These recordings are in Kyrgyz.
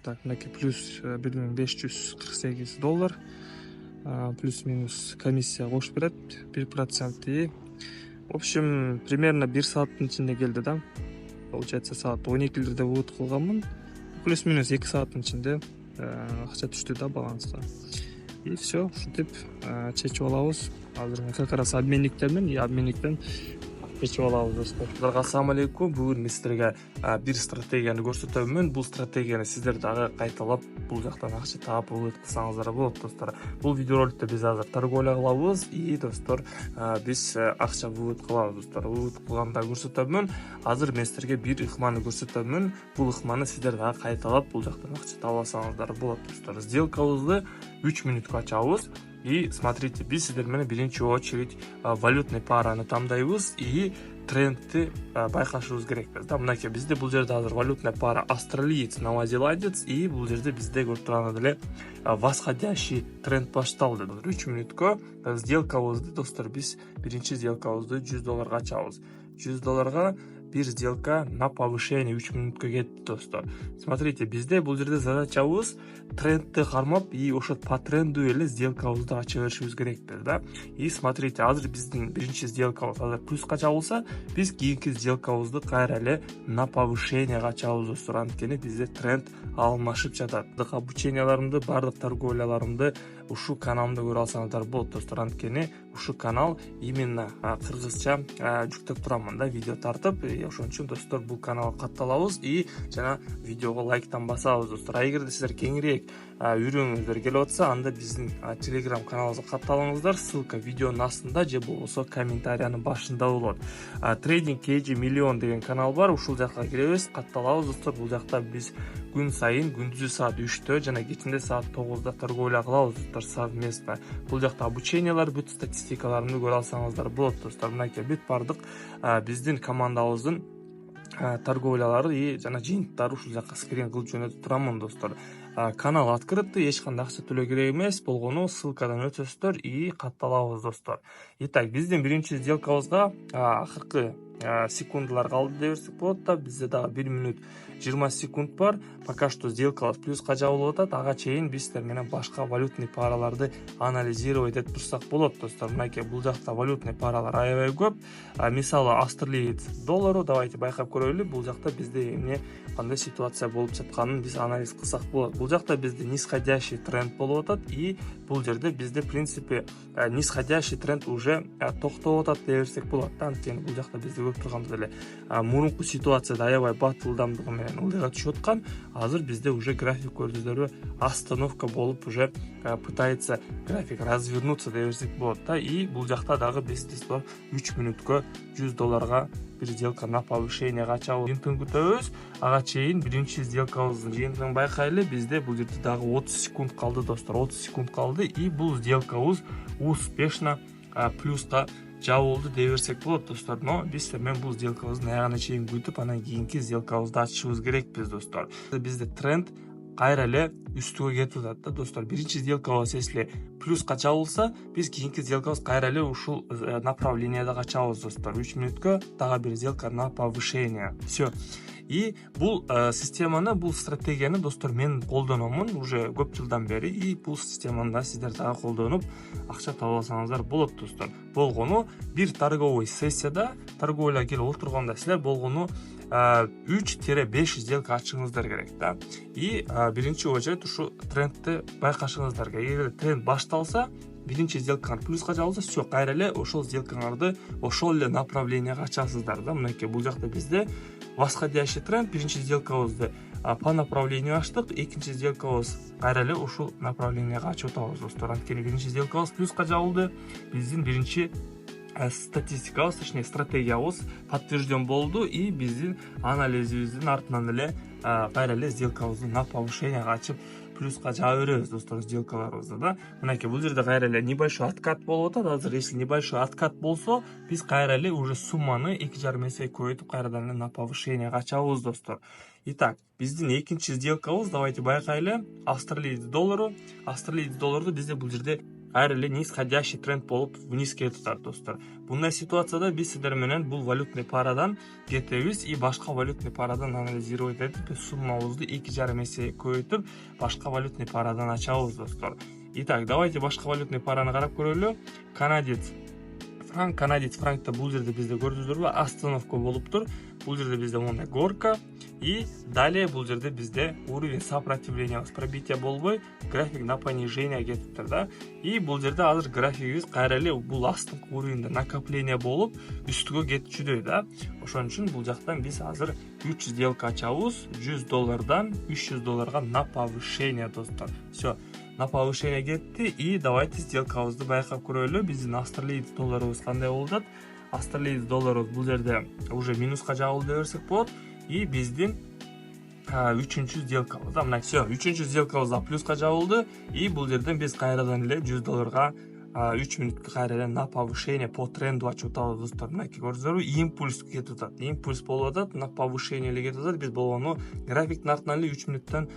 Так, мынакей плюс 1548 доллар. Плюс-минус комиссия кошуп берет 1%. И в общем, примерно 1 сааттын ичинде келди да. Получается, саат 12:00 вывод кылганмын. Плюс-минус 2 сааттын ичинде акча түштү да баланска. И все, ушинтип чечип алабыз. Азыр как раз обменниктен чечип алабыз достор. Ассаламу алейкум. Бүгүн мен сиздерге бир стратегияны көрсөтөмүн. Бул стратегияны сиздер дагы кайталап бул жактан акча таап вывод кылсаңыздар болот достор. Бул видеороликте биз азыр торговля кылабыз и достор, биз акча вывод кылабыз достор. Вывод кылганда көрсөтөмүн. Азыр мен сиздерге бир ыкманы көрсөтөмүн. Бул ыкманы сиздер дагы кайталап бул жактан акча таап алсаңыздар болот достор. Сделкабызды 3 мүнөткө ачабыз. И смотрите, биз сиздер менен биринчи очередь валютный параны тандайбыз и трендти байкашыбыз керекпиз да. Мынакей бизде бул жерде азыр валютная пара австралиец, новозеландец и бул жерде бизде көрүп тургандай эле восходящий тренд башталды. 3 мүнөткө сделкабызды достор, биз биринчи сделкабызды $100 ачабыз. $100 бир сделка на повышение 3 мүнөткө кетти достор. Смотрите, бизде бул жерде задачабыз трендти кармап и ошо по тренду эле сделкабызды ача беришибиз керекпиз да. И смотрите, азыр биздин биринчи сделкабыз азыр плюска чабылса, биз кийинки сделкабызды кайра эле на повышениеге ачабыз достор. Анткени бизде тренд алмашып жатат. Обученияларымды, бардык торговляларымды ушул каналымда көрө алсаңыздар болот достор. Анткени ушул канал именно кыргызча жүктөп турамын да, видео тартып. Ошон үчүн достор, бул каналга катталабыз и жана видеого лайктан басабыз достор. А эгерде сиздер кеңирээк үйрөнгүңүздөр келип атса, анда биздин телеграм каналыбызга катталыңыздар. Ссылка видеонун астында же болбосо комментариянын башында болот. Trading KG миллион деген канал бар. Ушул жакка киребиз, катталабыз достор. Бул жакта биз күн сайын күндүзү саат 3-тө жана кечинде саат 9-да торговля кылабыз достор совместно. Бул жакта обучениялар, бүт статистикаларымды көрө алсаңыздар болот достор. Мынакей бүт бардык биздин командабыздын торговлялары и жана жыйынтыктары ушул жакка скрин кылып жөнөтүп турамын достор. Канал открытый, эч кандай акча төлөө керек эмес. Болгону ссылкадан өтөсүздөр и катталабыз достор. Итак, биздин биринчи сделкабызга акыркы секундалар калды деп берсек болот да. Бизде дагы 1 мүнөт 20 секунд бар. Пока что сделкабыз плюска жабылып атат. Ага чейин биз сиздер менен башка валютный параларды анализировать этип турсак болот достор. Мынакей бул жакта валютный паралар аябай көп. Мисалы австралиец доллару давайте байкап көрөлү. Бул жакта бизде эмне кандай ситуация болуп жатканын биз анализ кылсак болот. Бул жакта бизде нисходящий тренд болуп атат и бул жерде бизде в принципе нисходящий тренд уже токтоп атат деп берсек болот. Анткени бул жакта бизде көрүп тургандай эле мурунку ситуацияда аябай бат ылдамдыгы менен ылдыйга түшүп аткан. Азыр бизде уже график көрдүңүздөрбү, остановка болуп уже пытается график развернуться деп берсек болот да. И бул жакта дагы биз 3 мүнөткө $100 бир сделка на повышение ачабыз. Жыйынтыгын күтөбүз. Ага чейин биринчи сделкабыздын жыйынтыгын байкайлы. Бизде бул жерде дагы 30 секунд калды достор. 30 секунд калды и бул сделкабыз успешно плюска жабылды деп берсек болот достор. Но биз мен бул сделкабыздын аягына чейин күтүп, анан кийинки сделкабызды ачышыбыз керекпиз достор. Бизде тренд кайра эле үстүгө кетип атат да достор. Биринчи сделкабыз если плюска чабылса, биз кийинки сделкабыз кайра эле ушул направлениеде ачабыз достор. 3 мүнөткө дагы бир сделка на повышение. Все. И бул системаны, бул стратегияны достор мен колдономун уже көп жылдан бери. И бул системаны да сиздер дагы колдонуп акча таап алсаңыздар болот достор. Болгону бир торговый сессияда торговля келип отурганда силер болгону 3-5 сделка ачыңыздар керек да. И биринчи очередь ушу трендти байкашыңыздар керек. Эгер тренд башталса, биринчи сделкаңар плюска жабылса, все, кайра эле ошол сделкаңарды ошол эле направлениеге ачасыздар да. Мынакей бул жакта бизде восходящий тренд, биринчи сделкабызды по направлению ачтык, экинчи сделкабыз кайра эле ушул направлениеге ачып атабыз достор. Анткени биринчи сделкабыз плюска жабылды. Биздин биринчи статистикабыз, точнее стратегиябыз подтвержден болду и биздин анализибиздин артынан эле кайра эле сделкабызды на повышение ачып плюска жаба беребиз достор сделкаларыбызды да. Мынакей бул жерде кайра эле небольшой откат болуп атат. Азыр если небольшой откат болсо, биз кайра эле уже сумманы 2,5 эсе көбөйтүп кайрадан эле на повышение ачабыз достор. Итак, биздин экинчи сделкабыз давайте байкайлы. Австралиец доллару. Австралиец долларду бизде бул жерде кайра эле нисходящий тренд болуп вниз кетип атат достор. Bunday ситуацияда биз сиздер менен бул валютный парадан кетебиз и башка валютный парадан анализировать этип суммабызды 2,5 эсе көбөйтүп башка валютный парадан ачабыз достор. Итак, давайте башка валютный параны карап көрөлү. Канадец франкта бул жерде бизде көрдүңүздөрбү, остановка болуптур. Бул жерде бизде мондай горка и далее бул жерде бизде уровень сопротивления пробития болбой, график на понижение кетиптир да. И бул жерде азыр графигибиз кайра эле бул астыңкы уровеньде накопление болуп үстүгө кетчүдөй да. Ошон үчүн бул жактан биз азыр 3 сделка ачабыз, $100 $300 на повышение достор. Все, на повышение кетти и давайте сделкабызды байкап көрөлү. Биздин австралиец долларыбыз кандай болуп атат? Австралиец долларыбыз бул жерде уже минуска жабылды деп берсек болот. И биздин үчүнчү сделкабыз да, мына все, үчүнчү сделкабыз да плюска жабылды и бул жерден биз кайрадан эле $100 3 минутка кайра эле на повышение по тренду ачып атабыз достор. Мынакей көрдүңүздөрбү, импульс кетип атат. Импульс болуп атат, на повышение эле кетип атат. Биз болгону графиктин артынан эле 3 минуттан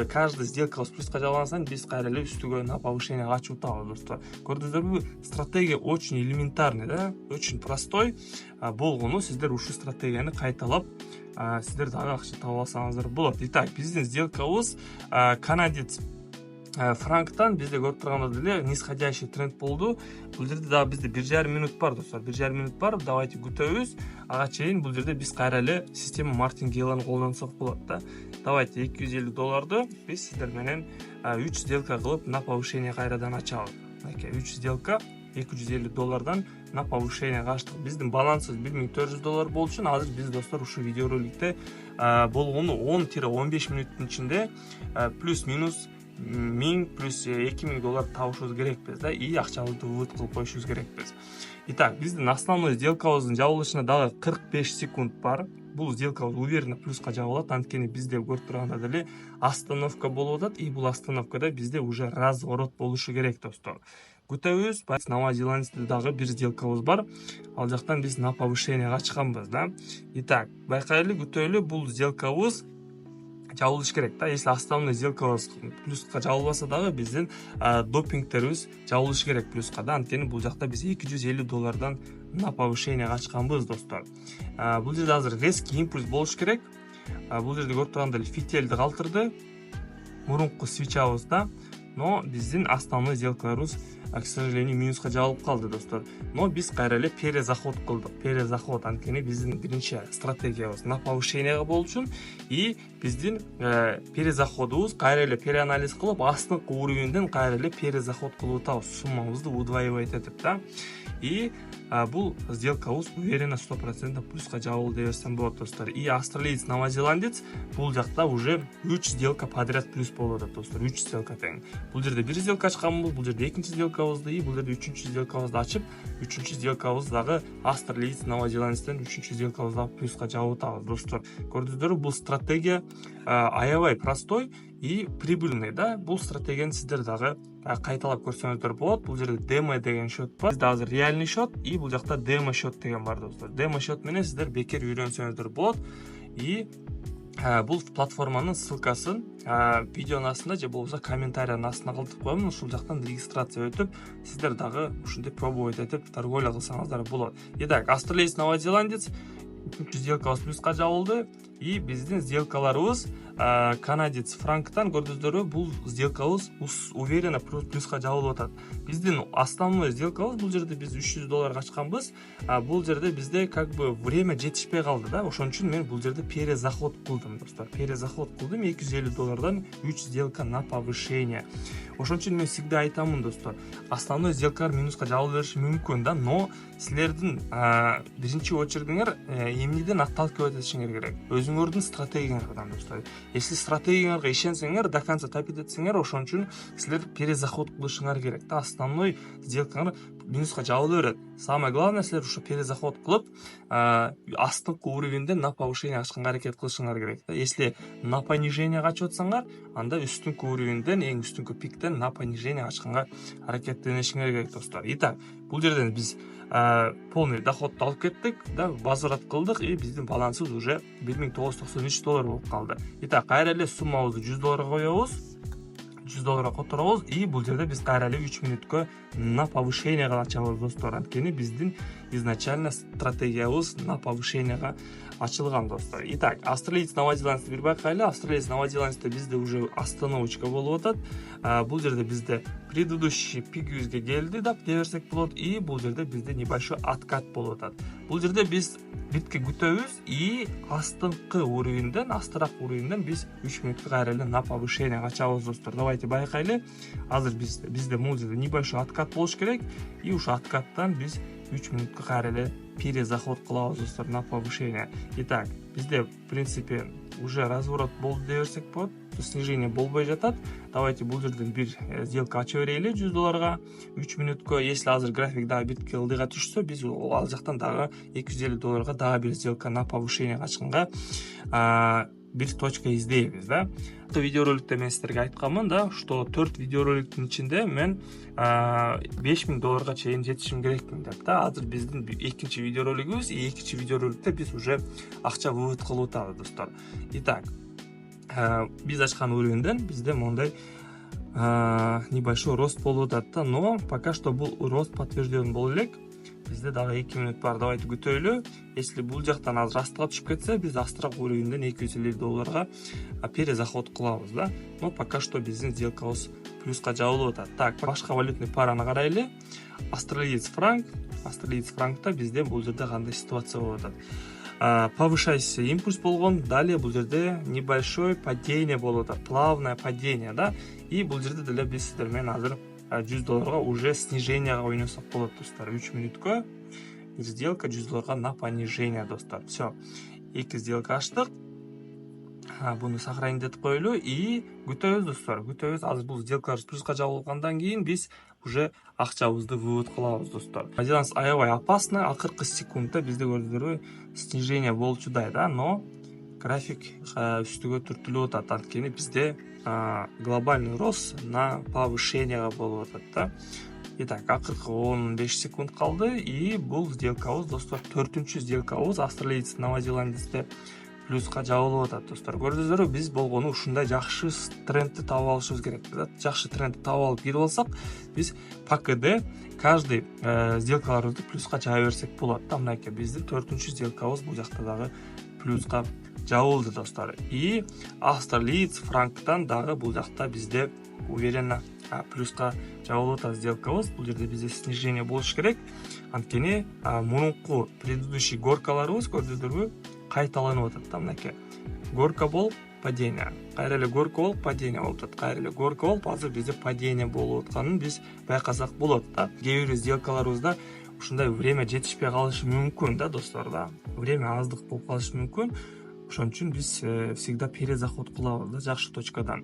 каждый сделкабыз плюска жабылган сайын биз кайра эле үстүгө на повышение ачып атабыз достор. Көрдүңүздөрбү, стратегия очень элементарный да, очень простой болгону сиздер ушул стратегияны кайталап сиздер дагы акча таба алсаңыздар болот. Итак, биздин сделкабыз канадец франктан бизде көрүп тургандай эле нисходящий тренд болду. Бул жерде дагы бизде 1,5 минут бар достор. 1,5 минут бар. Давайте күтөбүз. Ага чейин бул жерде биз кайра эле система мартингейлерин колдонсок болот да. Давайте $250 биз сиздер менен 3 сделка кылып на повышение кайрадан ачабыз. Мынакей 3 сделка $250 на повышение качтык. Биздин балансыбыз $1,400 болчу. Азыр биз достор ушул видеороликте болгону 10-15 мүнөттүн ичинде плюс-минус 1000 плюс $2000 табышыбыз керекпиз да, и акчабызды вывод кылып коюшубуз керекпиз. Итак, биздин основной сделкабыздын жабылышына дагы 45 секунд бар. Бул сделкабыз уверенно плюска жабылат, анткени бизде көрүп тургандай эле остановка болуп атат и бул остановкада бизде уже разворот болушу керек достор. Күтөбүз. Новая Зеландияда дагы бир сделкабыз бар. Ал жактан биз на повышение качканбыз да. Итак, байкайлы, күтөлү, бул сделкабыз жабылыш керек да. Если основной сделкабыз плюска жабылбаса дагы биздин допингтерибиз жабылыш керек плюска да. Анткени бул жакта биз $250 на повышение качканбыз достор. Бул жерде азыр резкий импульс болуш керек. Бул жерде көрүп тургандай фителди калтырды. Мурунку свечабыз да. Но биздин основной сделкаларыбыз, к сожалению, минуска жабылып калды достор. Но биз кайра эле перезаход кылдык. Перезаход анткени биздин биринчи стратегиябыз на повышение болчу и биздин перезаходубуз кайра эле переанализ кылып астыңкы уровеньден кайра эле перезаход кылып атабыз. Суммабызды удваивать этип да. И бул сделкабыз уверенно 100% плюска жабылды деп берсем болот достор. И австралиец, новозеландец бул жакта уже 3 сделка подряд плюс болуп атат достор. 3 сделка тең. Бул жерде бир сделка ачканбыз, бул жерде экинчи сделкабызды и бул жерде үчүнчү сделкабызды ачып, үчүнчү сделкабыз дагы австралиец, новозеландецтен үчүнчү сделкабызды дагы плюска жабып атабыз достор. Көрдүңүздөрбү, бул стратегия аябай простой и прибыльный да. Бул стратегияны сиздер дагы кайталап көрсөңүздөр болот. Бул жерде демо деген счет бар. Бизде азыр реальный счет и бул жакта демо счет деген бар достор. Демо счет менен сиздер бекер үйрөнсөңүздөр болот. И бул платформанын ссылкасын видеонун астында же болбосо комментариянын астына калтырып коем. Ушул жактан регистрация өтүп, сиздер дагы ушундай пробовать этип торговля кылсаңыздар болот. Итак, австралиец, новозеландец 3 сделкабыз плюска жабылды и биздин сделкаларыбыз канадец франктан көрдүңүздөрбү, бул сделкабыз уверенно плюска жабылып атат. Биздин основной сделкабыз бул жерде биз $300 ачканбыз. Бул жерде бизде как бы время жетишпей калды да. Ошон үчүн мен бул жерде перезаход кылдым достор. Перезаход кылдым $250 3 сделка на повышение. Ошон үчүн мен всегда айтамын достор, основной сделкалар минуска жабыла бериши мүмкүн да, но силердин биринчи очередиңер эмнеден отталкивать этишиңер керек? Өзүңөрдүн стратегияңардан достор. Если стратегияңарга ишенсеңер, до конца тапит этсеңер, ошон үчүн силер перезаход кылышыңар керек да. Основной сделкаңар минуска жабыла берет. Самое главное, силер ушу перезаход кылып, астыңкы уровеньден на повышение ачканга аракет кылышыңар керек да. Если на понижение ачып атсаңар, анда үстүнкү уровеньден, эң үстүнкү пиктен на понижение ачканга аракеттенишиңер керек достор. Итак, бул жерден биз полный доходду алып кеттик да, возврат кылдык и биздин балансыбыз уже $1993 болуп калды. Итак, кайра эле суммабызды $100 коебуз. $100 которобуз, и бул жерде биз кайра эле 3 мүнөткө на повышениега ачабыз достор. Анткени биздин изначально стратегиябыз на повышениега ачылган достор. Итак, австралиец новозеландцы бир байкайлы. Австралиец новозеландцда бизде уже остановочка болуп атат. Бул жерде бизде предыдущий пик юзге келди деп берсек болот, и бул жерде бизде небольшой откат болуп атат. Бул жерде биз битке күтөбүз, и астыңкы уровеньден, астыраак уровеньден биз 3 мүнөткө кайра эле на повышение ачабыз достор. Давайте байкайлы. Азыр бизде бул жерде небольшой откат болуш керек, и ушул откаттан биз 3 мүнөткө кайра эле перезаход кылабыз достор на повышение. Итак, бизде в принципе уже разворот болду деп берсек болот. Снижение болбой жатат. Давайте бул жерден бир сделка ача берели $100 3 мүнөткө. Если азыр график дагы битке ылдыйга түшсө, биз ал жактан дагы $250 дагы бир сделка на повышение ачканга бир точка издейбиз да. Видеороликте мен силерге айтканмын да, что 4 видеороликтин ичинде мен $5000 чейин жетишим керекмин деп да. Азыр биздин экинчи видеоролигибиз, и экинчи видеороликте биз уже акча вывод кылып атабыз достор. Итак, биз ачкан уровеньден бизде мондай небольшой рост болуп атат да, но пока что бул рост подтвержден боло элек. Бизде дагы 2 мүнөт бар. Давайте күтөйлү. Если бул жактан азыр астыга түшүп кетсе, биз астыраак уровеньден $250 перезаход кылабыз да. Но пока что биздин сделкабыз плюска жабылып атат. Так, башка валютный параны карайлы. Австралиец франк. Австралиец франкта бизде бул жерде кандай ситуация болуп атат? Повышающийся импульс болгон, далее бул жерде небольшое падение болуп атат, плавное падение да. И бул жерде деле биз сиздер менен азыр $100 уже снижениега ойносок болот достор. 3 мүнөткө бир сделка $100 на понижение достор. Все. 2 сделка ачтык. Буну сохранить этип коелу, и күтөбүз достор. Күтөбүз. Азыр бул сделкалар плюска жабылгандан кийин биз уже акчабызды вывод кылабыз достор. Новозеландец аябай опасно. Акыркы секундда бизде көрдүңүздөр снижение болчудай да, но график үстүгө түртүлүп атат. Анткени бизде глобальный рост на повышениега болуп атат да. Итак, акыркы 15 секунд калды, и бул сделкабыз достор 4-чү сделкабыз австралиец новозеландецте плюска жабылып атат достор. Көрдүңүздөрбү, биз болгону ушундай жакшы трендти таап алышыбыз керек да. Жакшы трендти таап алып кирип алсак, биз ПКД каждый сделкаларыбызды плюска жаба берсек болот да. Мынакей биздин 4-чү сделкабыз бул жакта дагы плюска жабылды достор. И австралиец франктан дагы бул жакта бизде уверенно плюска жабылып атат сделкабыз. Бул жерде бизде снижение болуш керек. Анткени мурунку предыдущий горкаларыбыз көрдүңүздөрбү кайталанып атат да. Мынакей горка болуп падение, кайра эле горка болуп падение болуп атат, кайра эле горка болуп азыр бизде падение болуп атканын биз байкасак болот да. Кээ бир сделкаларыбызда ушундай время жетишпей калышы мүмкүн да достор да. Время аздык болуп калышы мүмкүн. Ошон үчүн биз всегда перезаход кылабыз да жакшы точкадан.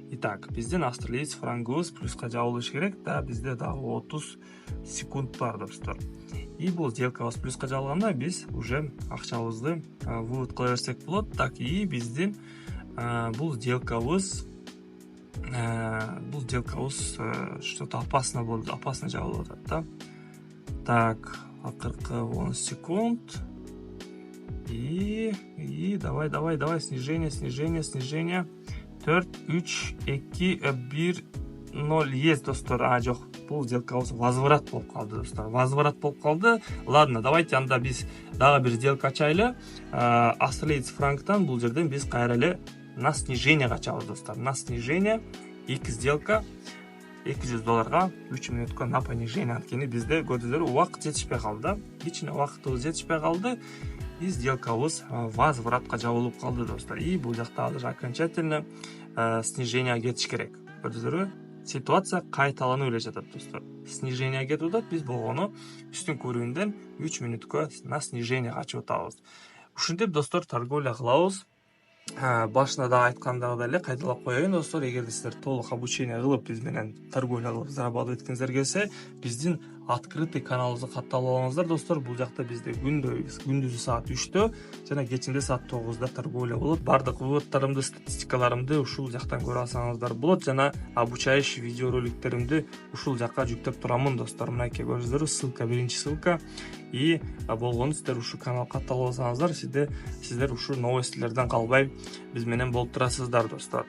Итак, биздин австралиец франкыбыз плюска жабылышы керек да. Бизде дагы 30 секунд бар достор. И бул сделкабыз плюска жабылганда биз уже акчабызды вывод кыла берсек болот. Так, и биздин бул сделкабыз что-то опасно болду, опасно жабылып атат да. Так, акыркы 10 секунд. И давай, снижение. 4, 3, 2, 1, 0 есть достор. Жок, бул сделкабыз возврат болуп калды достор. Возврат болуп калды. Ладно, давайте анда биз дагы бир сделка ачайлы. Австралиец франктан бул жерден биз кайра эле на снижение ачабыз достор. На снижение 2 сделка $200 3 мүнөткө на понижение. Анткени бизде көрдүңүздөр убакыт жетишпей калды. Кичине убакытыбыз жетишпей калды. И сделкабыз возвратка жабылып калды достор. И бул жакта азыр окончательно снижение кетиш керек. Көрдүңүздөрбү? Ситуация кайталанып эле жатат достор. Снижение кетип атат, биз болгону үстүнкү уровеньден 3 мүнөткө на снижение ачып атабыз. Ушинтип достор торговля кылабыз. Башында да айткандагыдай эле кайталап коеюн достор, эгерде сиздер толук обучение кылып биз менен торговля кылып зарабатывать эткиңиздер келсе, биздин открытый каналыбызга катталып алыңыздар достор. Бул жакта бизде күндүзү саат 3-тө жана кечинде саат 9-да торговля болот. Бардык выводтарымды, статистикаларымды ушул жактан көрө алсаңыздар болот. Жана обучающий видеороликтеримди ушул жакка жүктөп турамын достор. Мынакей көрүңүздөр, ссылка, биринчи ссылка. И болгону сиздер ушул канал катталып алсаңыздар, сиздер ушул новостьлерден калбай биз менен болуп турасыздар достор.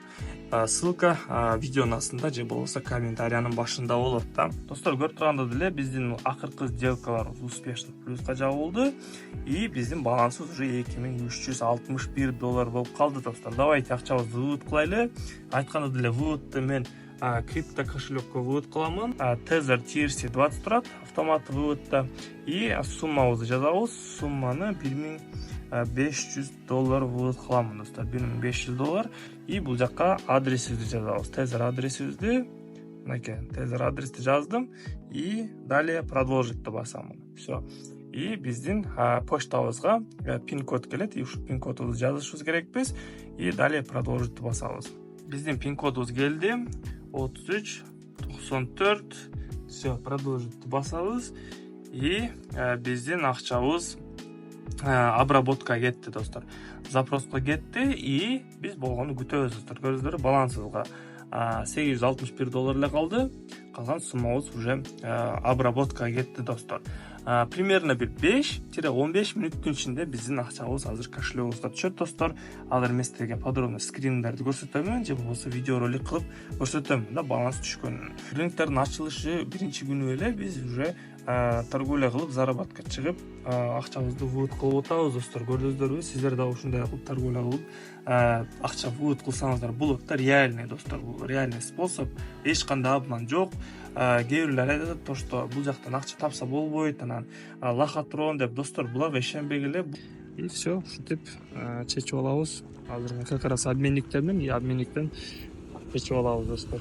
Ссылка видеонун астында же болбосо комментариянын башында болот да. Достор, көрүп тургандай эле биздин акыркы сделкаларыбыз успешно плюска жабылды. И биздин балансыбыз уже $2361 болуп калды достор. Давайте акчабызды вывод кылайлы. Айткандай эле выводду мен крипто кошелекке вывод кыламын. Tether TRC 20 турат автомат выводда. И суммабызды жазабыз. Сумманы $1500 вывод кыламын достор. $1500. И бул жакка адресибизди жазабыз. Tether адресибизди, мынакей Tether адрести жаздым. И далее продолжитти басамын. Все. И биздин почтабызга пин-код келет. И ушу пин-кодубузду жазышыбыз керекпиз. И далее продолжитти басабыз. Биздин пин-кодубуз келди. 3394. Все, продолжитти басабыз. И биздин акчабыз обработка кетти достор. Запроска кетти. И биз болгону күтөбүз достор. Көрүңүздөр, балансыбызга $861 эле калды. Калган суммабыз уже обработка кетти достор. Примерно бир 5-15 мүнөттүн ичинде биздин акчабыз азыр кошелегибизге түшөт достор. Ал эми силерге подробно скриндерди көрсөтөмүн же болбосо видеоролик кылып көрсөтөмүн да баланс түшкөнүн. Рыноктордун ачылышы биринчи күнү эле биз уже торговля кылып заработка чыгып акчабызды вывод кылып атабыз достор. Көрдүңүздөрбү, сиздер да ушундай кылып торговля кылып акча вывод кылсаңыздар болот да. Реальный достор, бул реальный способ, эч кандай обман жок. Кээ бирлер айтат то, что бул жактан акча тапса болбойт, анан лохотрон деп. Достор, буларга ишенбегиле. И все, ушинтип чечип алабыз. Азыр как раз обменниктен чечип алабыз достор.